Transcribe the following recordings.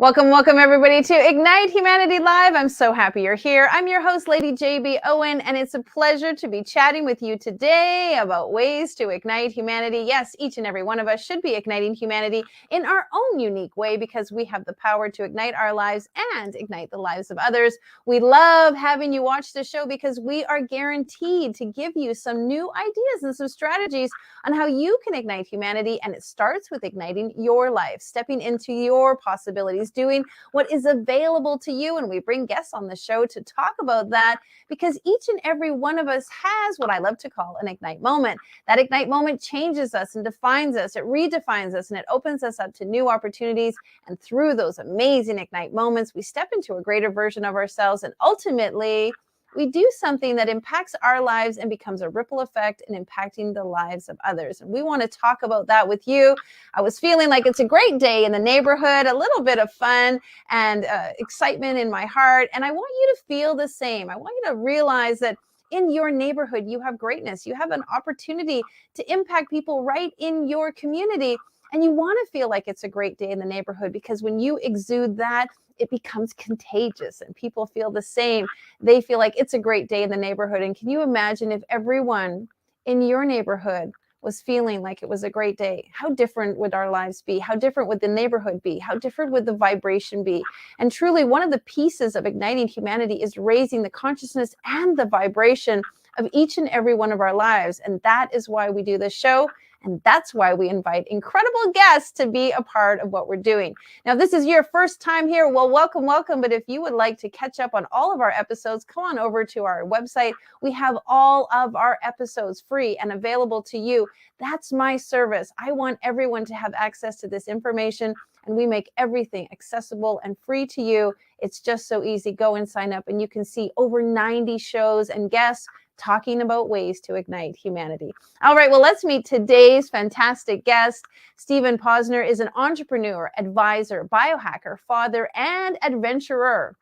Welcome everybody to Ignite Humanity Live. I'm so happy you're here. I'm your host, Lady JB Owen, and it's a pleasure to be chatting with you today about ways to ignite humanity. Yes, each and every one of us should be igniting humanity in our own unique way because we have the power to ignite our lives and ignite the lives of others. We love having you watch the show because we are guaranteed to give you some new ideas and some strategies on how you can ignite humanity. And it starts with igniting your life, stepping into your possibilities, doing what is available to you. And we bring guests on the show to talk about that because each and every one of us has what I love to call an ignite moment. That ignite moment changes us and defines us. It redefines us and it opens us up to new opportunities. And through those amazing ignite moments, we step into a greater version of ourselves. And ultimately, we do something that impacts our lives and becomes a ripple effect in impacting the lives of others. And we want to talk about that with you. I was feeling like it's a great day in the neighborhood, a little bit of fun and excitement in my heart. And I want you to feel the same. I want you to realize that in your neighborhood, you have greatness. You have an opportunity to impact people right in your community. And you want to feel like it's a great day in the neighborhood because when you exude that, it becomes contagious and people feel the same. They feel like it's a great day in the neighborhood. And can you imagine if everyone in your neighborhood was feeling like it was a great day? How different would our lives be? How different would the neighborhood be? How different would the vibration be? And truly, one of the pieces of igniting humanity is raising the consciousness and the vibration of each and every one of our lives. And that is why we do this show. And that's why we invite incredible guests to be a part of what we're doing. Now, if this is your first time here, well, welcome. But if you would like to catch up on all of our episodes, come on over to our website. We have all of our episodes free and available to you. That's my service. I want everyone to have access to this information, and we make everything accessible and free to you. It's just so easy. Go and sign up, and you can see over 90 shows and guests talking about ways to ignite humanity. All right, well, let's meet today's fantastic guest. Stephen Posner is an entrepreneur, advisor, biohacker, father, and adventurer.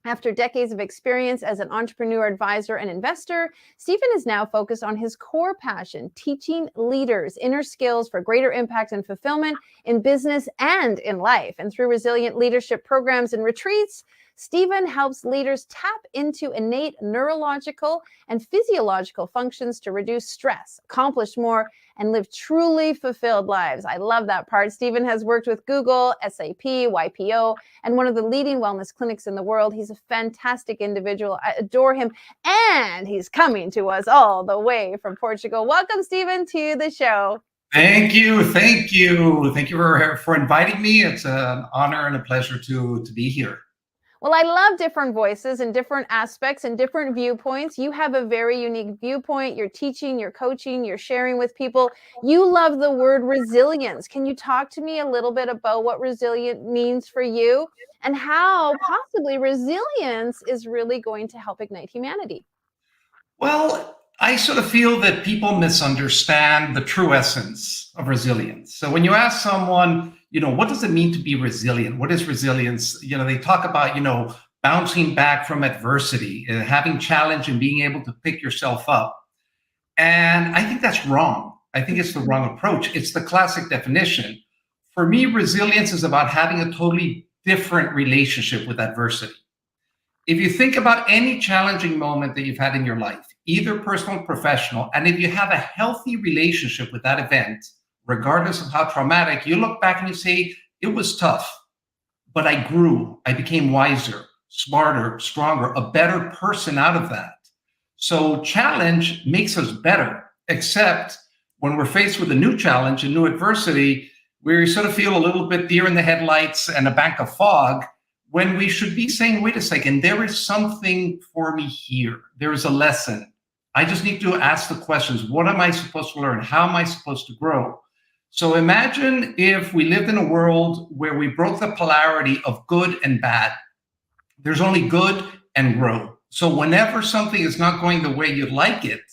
After decades of experience as an entrepreneur, advisor, and investor, Stephen is now focused on his core passion, teaching leaders inner skills for greater impact and fulfillment in business and in life. And through resilient leadership programs and retreats, Stephen helps leaders tap into innate neurological and physiological functions to reduce stress, accomplish more, and live truly fulfilled lives. I love that part. Stephen has worked with Google, SAP, YPO, and one of the leading wellness clinics in the world. He's a fantastic individual. I adore him. And he's coming to us all the way from Portugal. Welcome, Stephen, to the show. Thank you. Thank you for inviting me. It's an honor and a pleasure to be here. Well, I love different voices and different aspects and different viewpoints. You have a very unique viewpoint. You're teaching, you're coaching, you're sharing with people. You love the word resilience. Can you talk to me a little bit about what resilient means for you and how possibly resilience is really going to help ignite humanity? Well, I sort of feel that people misunderstand the true essence of resilience. So when you ask someone, what does it mean to be resilient? What is resilience? They talk about, bouncing back from adversity, having challenge and being able to pick yourself up. And I think that's wrong. I think it's the wrong approach. It's the classic definition. For me, resilience is about having a totally different relationship with adversity. If you think about any challenging moment that you've had in your life, either personal or professional, and if you have a healthy relationship with that event, regardless of how traumatic, you look back and you say, it was tough, but I grew, I became wiser, smarter, stronger, a better person out of that. So challenge makes us better, except when we're faced with a new challenge, a new adversity, we sort of feel a little bit deer in the headlights and a bank of fog, when we should be saying, wait a second, there is something for me here. There is a lesson. I just need to ask the questions. What am I supposed to learn? How am I supposed to grow? So imagine if we lived in a world where we broke the polarity of good and bad. There's only good and grow. So whenever something is not going the way you'd like it,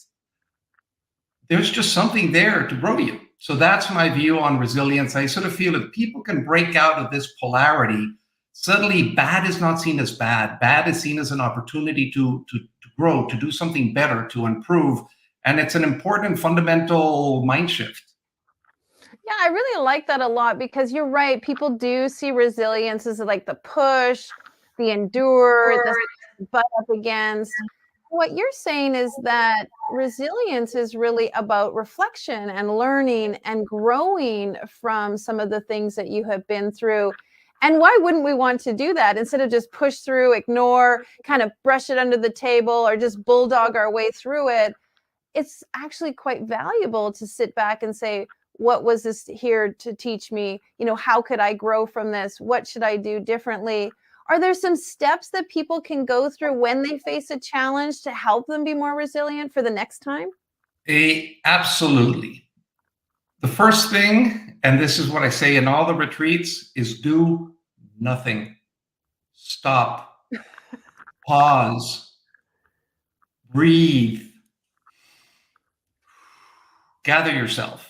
there's just something there to grow you. So that's my view on resilience. I sort of feel if people can break out of this polarity, suddenly bad is not seen as bad. Bad is seen as an opportunity to grow, to do something better, to improve. And it's an important fundamental mind shift. Yeah, I really like that a lot because you're right. People do see resilience as like the push, the endure, the butt up against. What you're saying is that resilience is really about reflection and learning and growing from some of the things that you have been through. And why wouldn't we want to do that instead of just push through, ignore, kind of brush it under the table, or just bulldog our way through it? It's actually quite valuable to sit back and say, what was this here to teach me? How could I grow from this? What should I do differently? Are there some steps that people can go through when they face a challenge to help them be more resilient for the next time? Absolutely. The first thing, and this is what I say in all the retreats, is do nothing. Stop, pause, breathe, gather yourself.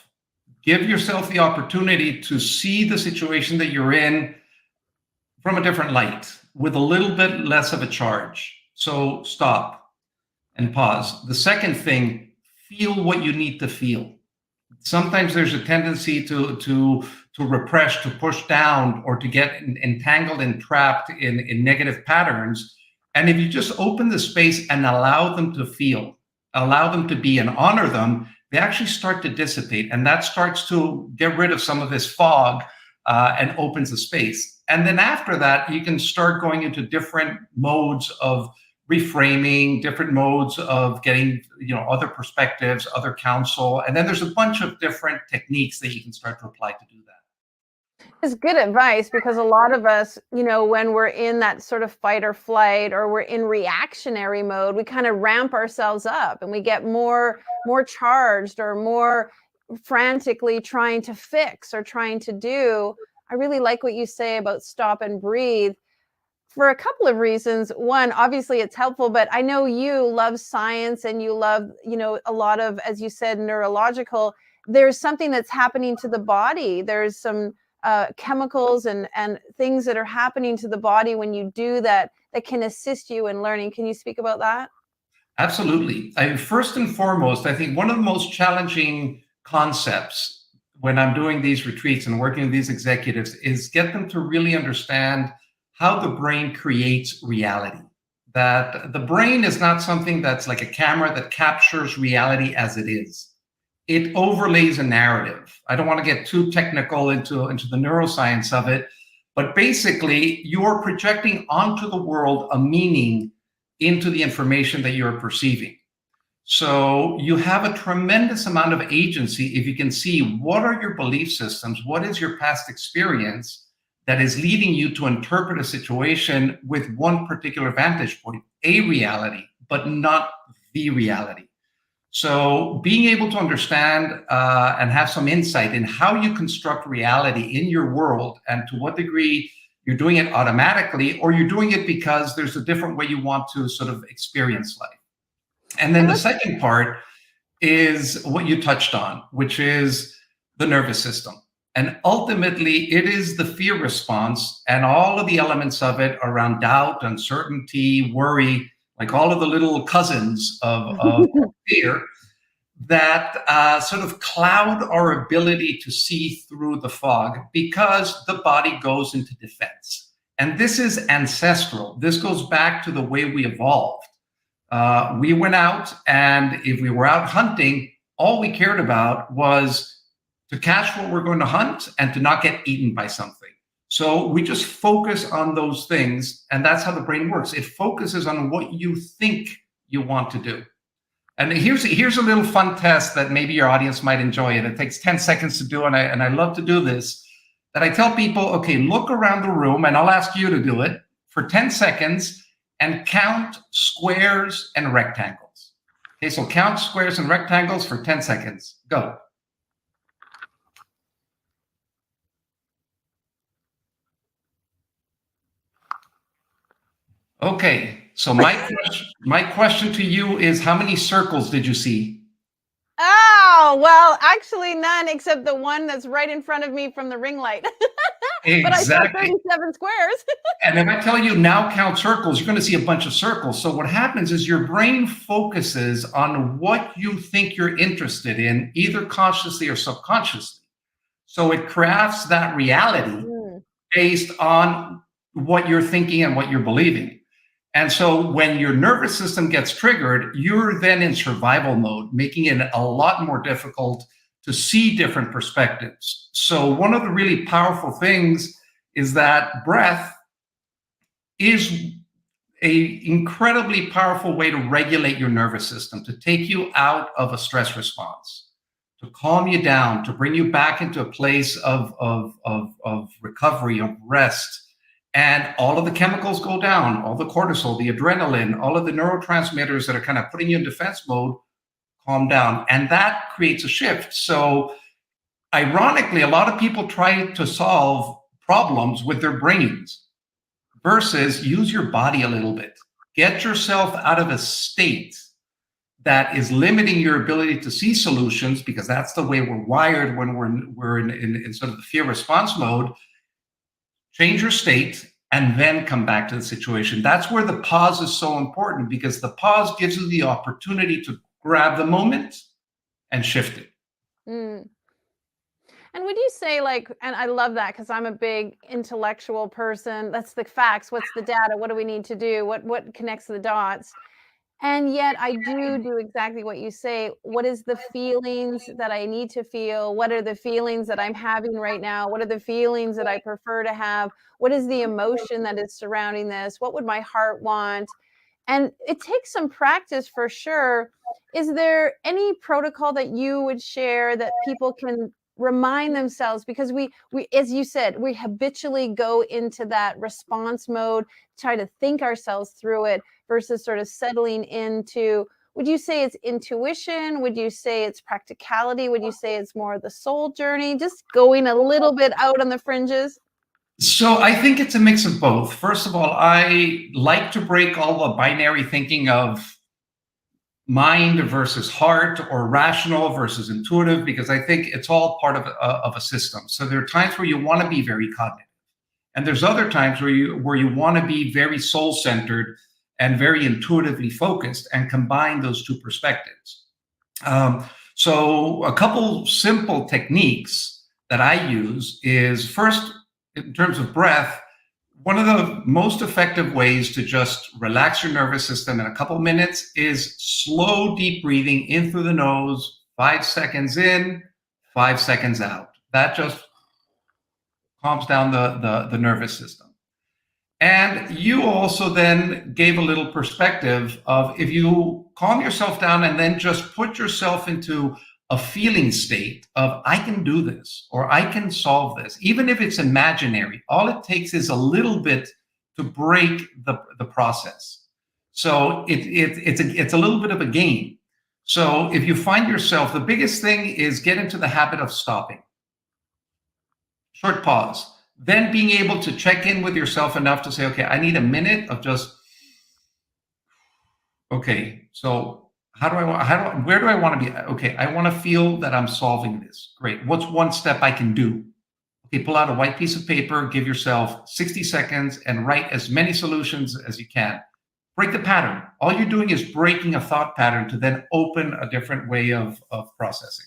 Give yourself the opportunity to see the situation that you're in from a different light with a little bit less of a charge. So stop and pause. The second thing, feel what you need to feel. Sometimes there's a tendency to repress, to push down, or to get entangled and trapped in negative patterns. And if you just open the space and allow them to feel, allow them to be and honor them, they actually start to dissipate. And that starts to get rid of some of this fog and opens the space. And then after that, you can start going into different modes of reframing, different modes of getting, other perspectives, other counsel. And then there's a bunch of different techniques that you can start to apply to do that. It's good advice because a lot of us, when we're in that sort of fight or flight, or we're in reactionary mode, we kind of ramp ourselves up and we get more charged or more frantically trying to fix or trying to do. I really like what you say about stop and breathe for a couple of reasons. One, obviously it's helpful, but I know you love science and you love, a lot of, as you said, neurological. There's something that's happening to the body. There's some chemicals and things that are happening to the body when you do that can assist you in learning. Can you speak about that? Absolutely. First and foremost, I think one of the most challenging concepts when I'm doing these retreats and working with these executives is get them to really understand how the brain creates reality. That the brain is not something that's like a camera that captures reality as it is. It overlays a narrative. I don't want to get too technical into the neuroscience of it, but basically you're projecting onto the world a meaning into the information that you're perceiving. So you have a tremendous amount of agency if you can see what are your belief systems, what is your past experience that is leading you to interpret a situation with one particular vantage point, a reality, but not the reality. So being able to understand and have some insight in how you construct reality in your world and to what degree you're doing it automatically or you're doing it because there's a different way you want to sort of experience life. And then the second part is what you touched on, which is the nervous system. And ultimately, it is the fear response and all of the elements of it around doubt, uncertainty, worry, like all of the little cousins of fear that sort of cloud our ability to see through the fog because the body goes into defense. And this is ancestral. This goes back to the way we evolved. We went out, and if we were out hunting, all we cared about was to catch what we're going to hunt and to not get eaten by something. So we just focus on those things, and that's how the brain works. It focuses on what you think you want to do. And here's a little fun test that maybe your audience might enjoy, and it takes 10 seconds to do, and I love to do this, that I tell people, okay, look around the room, and I'll ask you to do it for 10 seconds and count squares and rectangles. Okay, so count squares and rectangles for 10 seconds. Go. Okay, so my question to you is, how many circles did you see? Oh, well, actually none except the one that's right in front of me from the ring light. Exactly. But I saw 37 squares. And if I tell you now count circles, you're going to see a bunch of circles. So what happens is your brain focuses on what you think you're interested in, either consciously or subconsciously. So it crafts that reality Mm. based on what you're thinking and what you're believing. And so when your nervous system gets triggered, you're then in survival mode, making it a lot more difficult to see different perspectives. So one of the really powerful things is that breath is a incredibly powerful way to regulate your nervous system, to take you out of a stress response, to calm you down, to bring you back into a place of recovery, of rest. And all of the chemicals go down, all the cortisol, the adrenaline, all of the neurotransmitters that are kind of putting you in defense mode calm down. And that creates a shift. So, ironically, a lot of people try to solve problems with their brains versus use your body a little bit. Get yourself out of a state that is limiting your ability to see solutions, because that's the way we're wired when we're in sort of the fear response mode. Change your state and then come back to the situation. That's where the pause is so important, because the pause gives you the opportunity to grab the moment and shift it. Mm. And would you say, like, and I love that because I'm a big intellectual person. That's the facts. What's the data? What do we need to do? What connects the dots? And yet I do exactly what you say. What is the feelings that I need to feel? What are the feelings that I'm having right now? What are the feelings that I prefer to have? What is the emotion that is surrounding this? What would my heart want? And it takes some practice for sure. Is there any protocol that you would share that people can remind themselves, because we as you said, we habitually go into that response mode, try to think ourselves through it versus sort of settling into, would you say it's intuition? Would you say it's practicality? Would you say it's more the soul journey? Just going a little bit out on the fringes? So I think it's a mix of both. First of all, I like to break all the binary thinking of mind versus heart or rational versus intuitive, because I think it's all part of a system. So there are times where you want to be very cognitive, and there's other times where you want to be very soul centered and very intuitively focused, and combine those two perspectives. So a couple simple techniques that I use is, first, in terms of breath, one of the most effective ways to just relax your nervous system in a couple minutes is slow, deep breathing in through the nose, 5 seconds in, 5 seconds out. That just calms down the nervous system. And you also then gave a little perspective of, if you calm yourself down and then just put yourself into a feeling state of, I can do this, or I can solve this, even if it's imaginary. All it takes is a little bit to break the process. So it's a little bit of a game. So if you find yourself, the biggest thing is get into the habit of stopping. Short pause. Then being able to check in with yourself enough to say, okay, I need a minute of just, okay, so where do I want to be? Okay, I want to feel that I'm solving this. Great. What's one step I can do? Okay, pull out a white piece of paper, give yourself 60 seconds and write as many solutions as you can. Break the pattern. All you're doing is breaking a thought pattern to then open a different way of processing.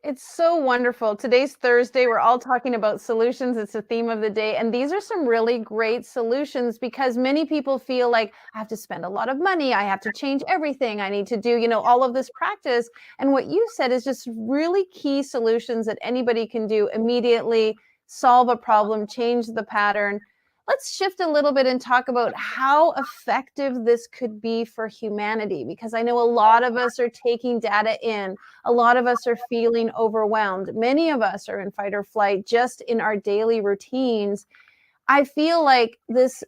It's so wonderful. Today's Thursday. We're all talking about solutions. It's the theme of the day. And these are some really great solutions, because many people feel like, I have to spend a lot of money. I have to change everything. I need to do, all of this practice. And what you said is just really key solutions that anybody can do immediately, solve a problem, change the pattern. Let's shift a little bit and talk about how effective this could be for humanity, because I know a lot of us are taking data in. A lot of us are feeling overwhelmed. Many of us are in fight or flight just in our daily routines. I feel like this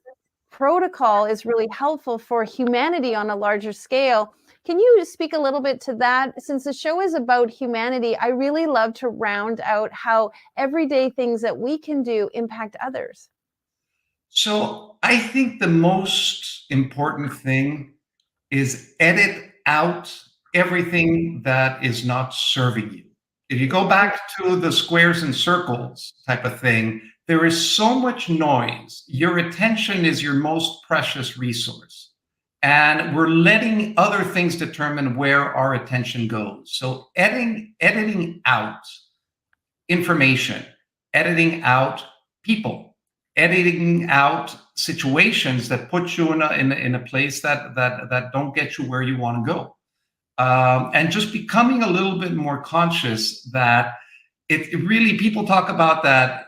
protocol is really helpful for humanity on a larger scale. Can you speak a little bit to that? Since the show is about humanity, I really love to round out how everyday things that we can do impact others. So I think the most important thing is edit out everything that is not serving you. If you go back to the squares and circles type of thing, there is so much noise. Your attention is your most precious resource. And we're letting other things determine where our attention goes. So editing out information, editing out people, editing out situations that put you in a place that don't get you where you want to go. And just becoming a little bit more conscious that it really, people talk about that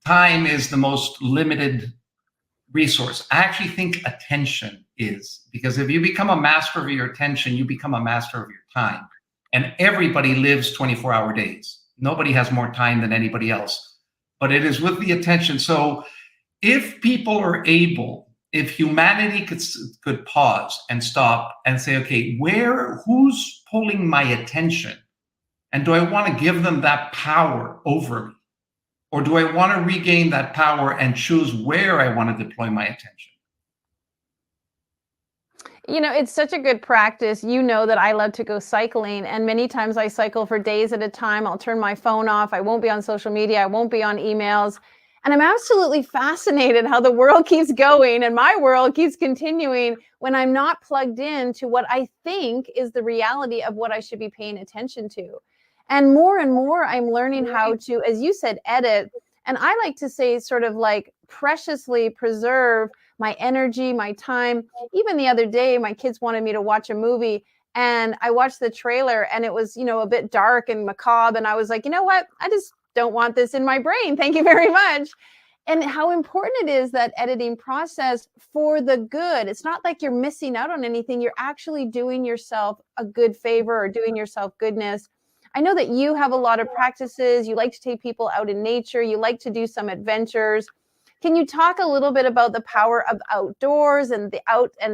time is the most limited resource. I actually think attention is, because if you become a master of your attention, you become a master of your time. And everybody lives 24-hour days. Nobody has more time than anybody else, but it is with the attention. So if people are able, if humanity could pause and stop and say, okay, who's pulling my attention? And do I want to give them that power over me? Or do I want to regain that power and choose where I want to deploy my attention? You know, it's such a good practice. You know that I love to go cycling, and many times I cycle for days at a time. I'll turn my phone off. I won't be on social media. I won't be on emails. And I'm absolutely fascinated how the world keeps going and my world keeps continuing when I'm not plugged in to what I think is the reality of what I should be paying attention to. And more, I'm learning how to, as you said, edit. And I like to say, sort of like preciously preserve my energy, my time. Even the other day, my kids wanted me to watch a movie, and I watched the trailer, and it was, a bit dark and macabre. And I was like, you know what? I just don't want this in my brain. Thank you very much. And how important it is, that editing process, for the good. It's not like you're missing out on anything. You're actually doing yourself a good favor or doing yourself goodness. I know that you have a lot of practices. You like to take people out in nature. You like to do some adventures. Can you talk a little bit about the power of outdoors and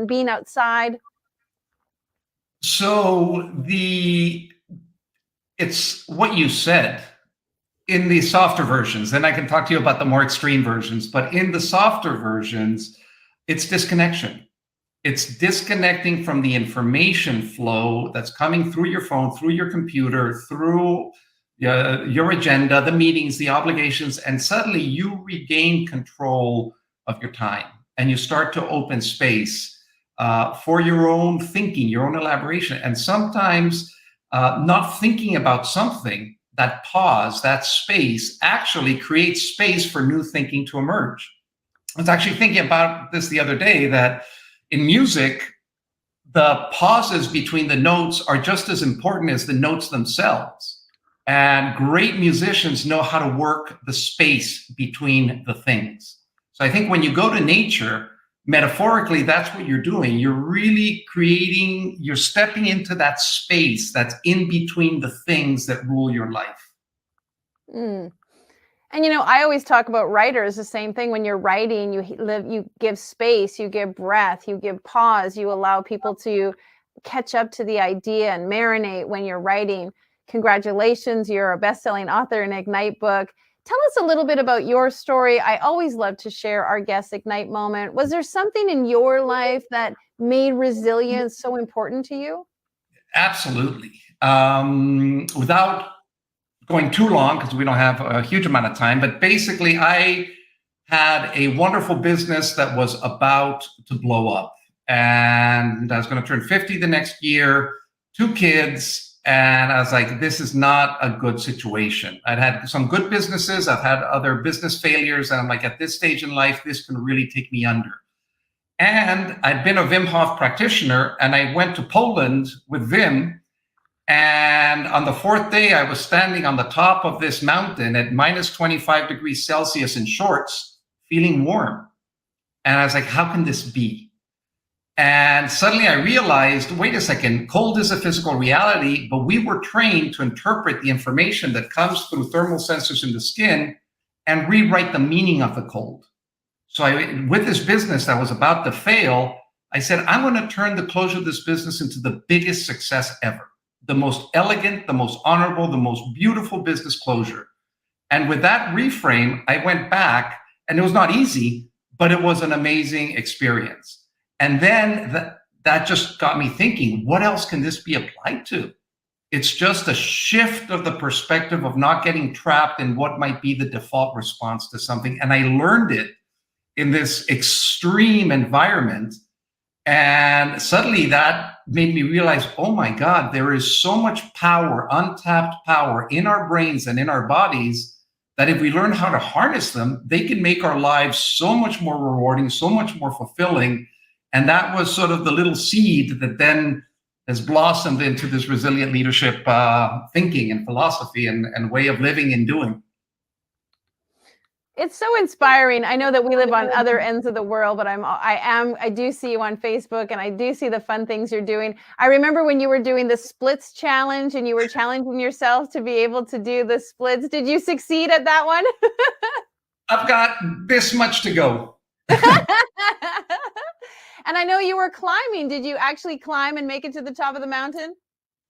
being outside? So it's what you said in the softer versions. Then I can talk to you about the more extreme versions. But in the softer versions, it's disconnection. It's disconnecting from the information flow that's coming through your phone, through your computer, through your agenda, the meetings, the obligations, and suddenly you regain control of your time, and you start to open space for your own thinking, your own elaboration. And sometimes not thinking about something, that pause, that space, actually creates space for new thinking to emerge. I was actually thinking about this the other day, that in music, the pauses between the notes are just as important as the notes themselves. And great musicians know how to work the space between the things. So I think when you go to nature, metaphorically, that's what you're doing. You're really you're stepping into that space that's in between the things that rule your life. Mm. And I always talk about writers, the same thing. When you're writing, you give space, you give breath, you give pause, you allow people to catch up to the idea and marinate when you're writing. Congratulations, you're a best-selling author in Ignite book. Tell us a little bit about your story. I always love to share our guest Ignite moment. Was there something in your life that made resilience so important to you? Absolutely. Without going too long, because we don't have a huge amount of time, but basically I had a wonderful business that was about to blow up, and I was going to turn 50 the next year, 2 kids, and I was like, this is not a good situation. I'd had some good businesses, I've had other business failures, and I'm like, at this stage in life, this can really take me under. And I'd been a Wim Hof practitioner, and I went to Poland with Wim. And on the 4th day, I was standing on the top of this mountain at minus 25 degrees Celsius in shorts, feeling warm. And I was like, how can this be? And suddenly I realized, wait a second, cold is a physical reality, but we were trained to interpret the information that comes through thermal sensors in the skin and rewrite the meaning of the cold. So with this business that was about to fail, I said, I'm going to turn the closure of this business into the biggest success ever. The most elegant, the most honorable, the most beautiful business closure. And with that reframe, I went back, and it was not easy, but it was an amazing experience. And then that just got me thinking, what else can this be applied to? It's just a shift of the perspective of not getting trapped in what might be the default response to something. And I learned it in this extreme environment. And suddenly that made me realize, oh my God, there is so much power, untapped power in our brains and in our bodies that if we learn how to harness them, they can make our lives so much more rewarding, so much more fulfilling. And that was sort of the little seed that then has blossomed into this resilient leadership thinking and philosophy and way of living and doing. It's so inspiring. I know that we live on other ends of the world, but I do see you on Facebook, and I do see the fun things you're doing. I remember when you were doing the splits challenge and you were challenging yourself to be able to do the splits. Did you succeed at that one? I've got this much to go. And I know you were climbing. Did you actually climb and make it to the top of the mountain?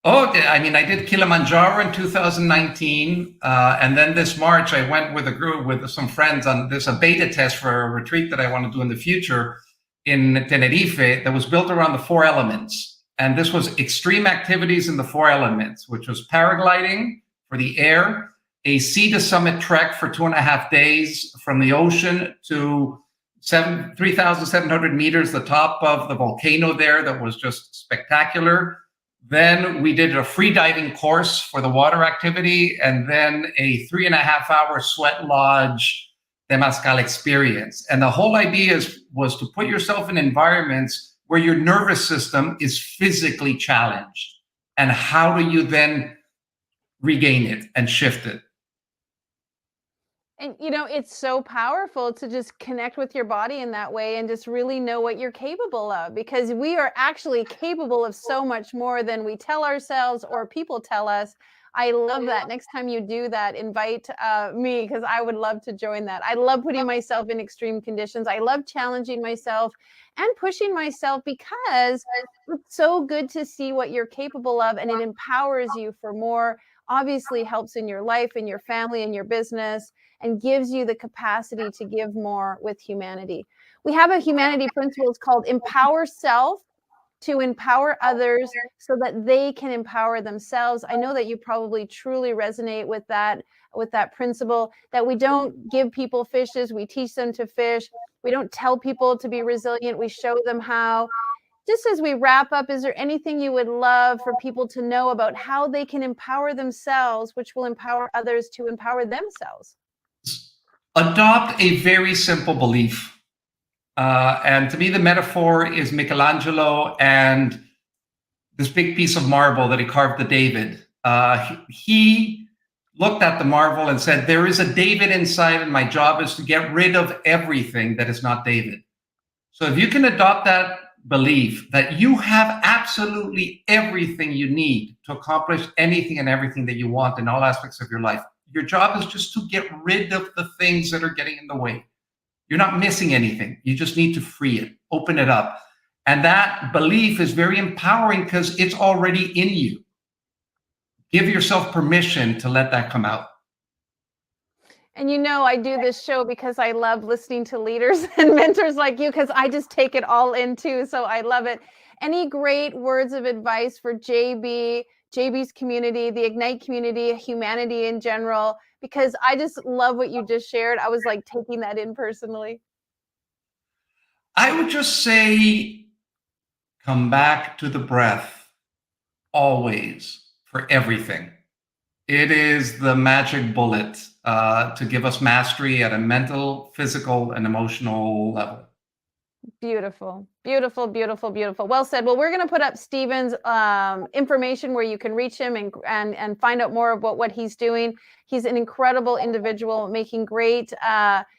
Oh, I mean, I did Kilimanjaro in 2019, and then this March I went with a group with some friends on a beta test for a retreat that I want to do in the future in Tenerife that was built around the four elements. And this was extreme activities in the four elements, which was paragliding for the air, a sea to summit trek for 2.5 days from the ocean to 3,700 meters, the top of the volcano there, that was just spectacular. Then we did a free diving course for the water activity, and then a 3.5-hour sweat lodge Temazcal experience. And the whole idea was to put yourself in environments where your nervous system is physically challenged. And how do you then regain it and shift it? And it's so powerful to just connect with your body in that way and just really know what you're capable of, because we are actually capable of so much more than we tell ourselves or people tell us. I love that. Next time you do that, invite me, because I would love to join that. I love putting myself in extreme conditions. I love challenging myself and pushing myself, because it's so good to see what you're capable of, and it empowers you for more. Obviously helps in your life, in your family, in your business, and gives you the capacity to give more with humanity. We have a humanity principle. It's called empower self to empower others so that they can empower themselves. I know that you probably truly resonate with that principle, that we don't give people fishes, we teach them to fish. We don't tell people to be resilient, we show them how. Just as we wrap up, is there anything you would love for people to know about how they can empower themselves, which will empower others to empower themselves? Adopt a very simple belief. And to me, the metaphor is Michelangelo and this big piece of marble that he carved the David. He looked at the marble and said, there is a David inside, and my job is to get rid of everything that is not David. So if you can adopt that belief that you have absolutely everything you need to accomplish anything and everything that you want in all aspects of your life, your job is just to get rid of the things that are getting in the way. You're not missing anything. You just need to free it, open it up. And that belief is very empowering because it's already in you. Give yourself permission to let that come out. And I do this show because I love listening to leaders and mentors like you, because I just take it all in too. So I love it. Any great words of advice for JB's community, the Ignite community, humanity in general? Because I just love what you just shared. I was like taking that in personally. I would just say, come back to the breath always for everything. It is the magic bullet to give us mastery at a mental, physical, and emotional level. Beautiful, beautiful, beautiful, beautiful. Well said. Well, we're going to put up Stephen's information where you can reach him and find out more about what he's doing. He's an incredible individual making great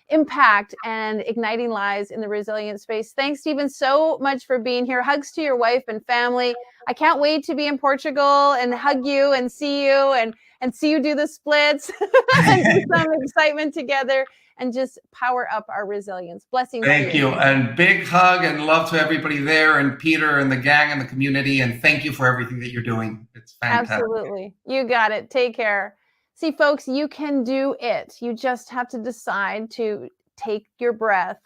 impact and igniting lives in the resilient space. Thanks, Stephen, so much for being here. Hugs to your wife and family. I can't wait to be in Portugal and hug you and see you and see you do the splits and do some excitement together, and just power up our resilience. Blessings. Thank you. And big hug and love to everybody there, and Peter and the gang and the community. And thank you for everything that you're doing. It's fantastic. Absolutely. You got it. Take care. See, folks, you can do it. You just have to decide to take your breath,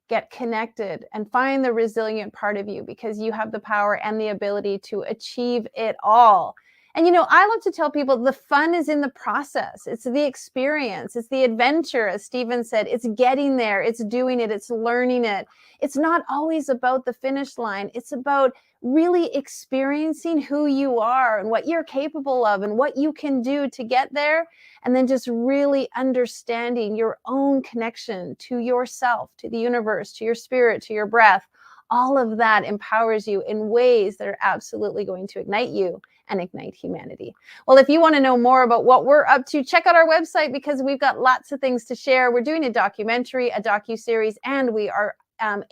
get connected, and find the resilient part of you, because you have the power and the ability to achieve it all. And, I love to tell people the fun is in the process. It's the experience. It's the adventure. As Stephen said, it's getting there. It's doing it. It's learning it. It's not always about the finish line. It's about really experiencing who you are and what you're capable of and what you can do to get there. And then just really understanding your own connection to yourself, to the universe, to your spirit, to your breath. All of that empowers you in ways that are absolutely going to ignite you and ignite humanity. Well, if you want to know more about what we're up to, check out our website because we've got lots of things to share. We're doing a documentary, a docuseries, and we are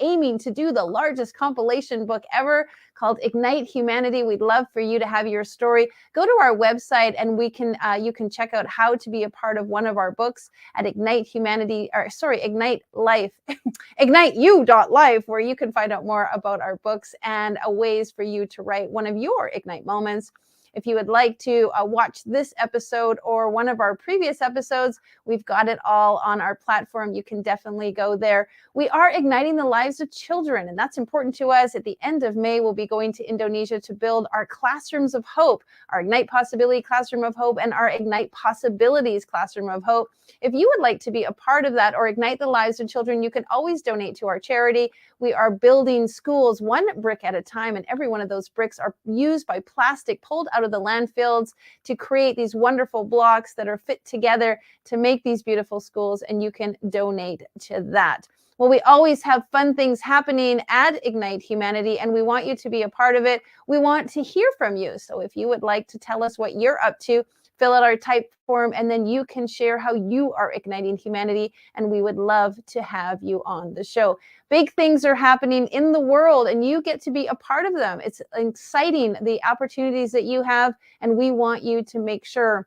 aiming to do the largest compilation book ever called Ignite Humanity. We'd love for you to have your story. Go to our website and you can check out how to be a part of one of our books at Ignite Life, igniteyou.life, where you can find out more about our books and ways for you to write one of your Ignite moments. If you would like to watch this episode or one of our previous episodes, we've got it all on our platform. You can definitely go there. We are igniting the lives of children, and that's important to us. At the end of May, we'll be going to Indonesia to build our Classrooms of Hope, our Ignite Possibility Classroom of Hope, and our Ignite Possibilities Classroom of Hope. If you would like to be a part of that or ignite the lives of children, you can always donate to our charity. We are building schools one brick at a time, and every one of those bricks are used by plastic pulled out of the landfills to create these wonderful blocks that are fit together to make these beautiful schools, and you can donate to that. Well, we always have fun things happening at Ignite Humanity, and we want you to be a part of it. We want to hear from you. So if you would like to tell us what you're up to, fill out our type form, and then you can share how you are igniting humanity, and we would love to have you on the show. Big things are happening in the world, and you get to be a part of them. It's exciting, the opportunities that you have, and we want you to make sure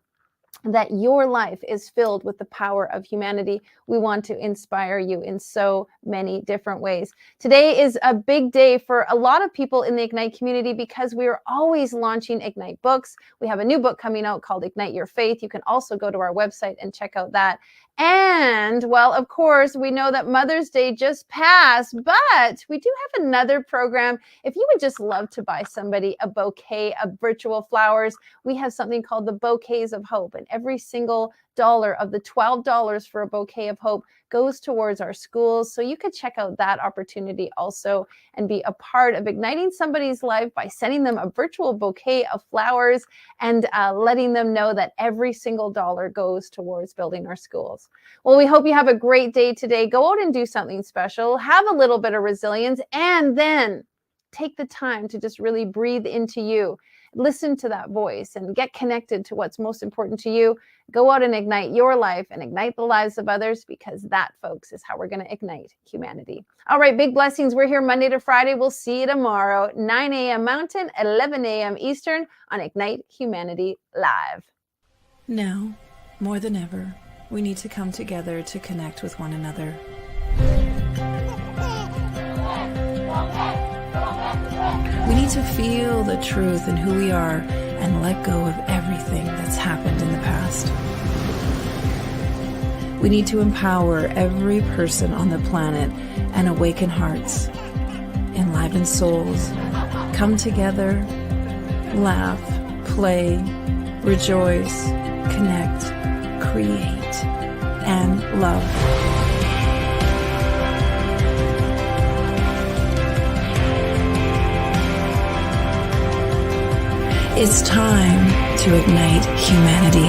that your life is filled with the power of humanity. We want to inspire you in so many different ways. Today is a big day for a lot of people in the Ignite community because we are always launching Ignite books. We have a new book coming out called Ignite Your Faith. You can also go to our website and check out that. And, well, of course, we know that Mother's Day just passed, but we do have another program. If you would just love to buy somebody a bouquet of virtual flowers, we have something called the Bouquets of Hope, and every single dollar of the $12 for a bouquet of hope goes towards our schools. So you could check out that opportunity also and be a part of igniting somebody's life by sending them a virtual bouquet of flowers and letting them know that every single dollar goes towards building our schools. Well, we hope you have a great day today. Go out and do something special, have a little bit of resilience, and then take the time to just really breathe into you. Listen to that voice and get connected to what's most important to you. Go out and ignite your life and ignite the lives of others, because that, folks, is how we're going to ignite humanity. All right, big blessings. We're here Monday to Friday. We'll see you tomorrow, 9 a.m. Mountain, 11 a.m. Eastern on Ignite Humanity Live. Now, more than ever, we need to come together to connect with one another. We need to feel the truth in who we are and let go of everything that's happened in the past. We need to empower every person on the planet and awaken hearts, enliven souls, come together, laugh, play, rejoice, connect, create, and love. It's time to ignite humanity.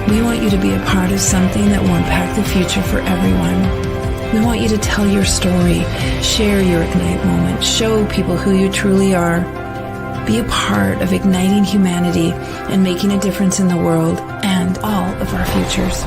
We want you to be a part of something that will impact the future for everyone. We want you to tell your story, share your Ignite moment, show people who you truly are. Be a part of igniting humanity and making a difference in the world and all of our futures.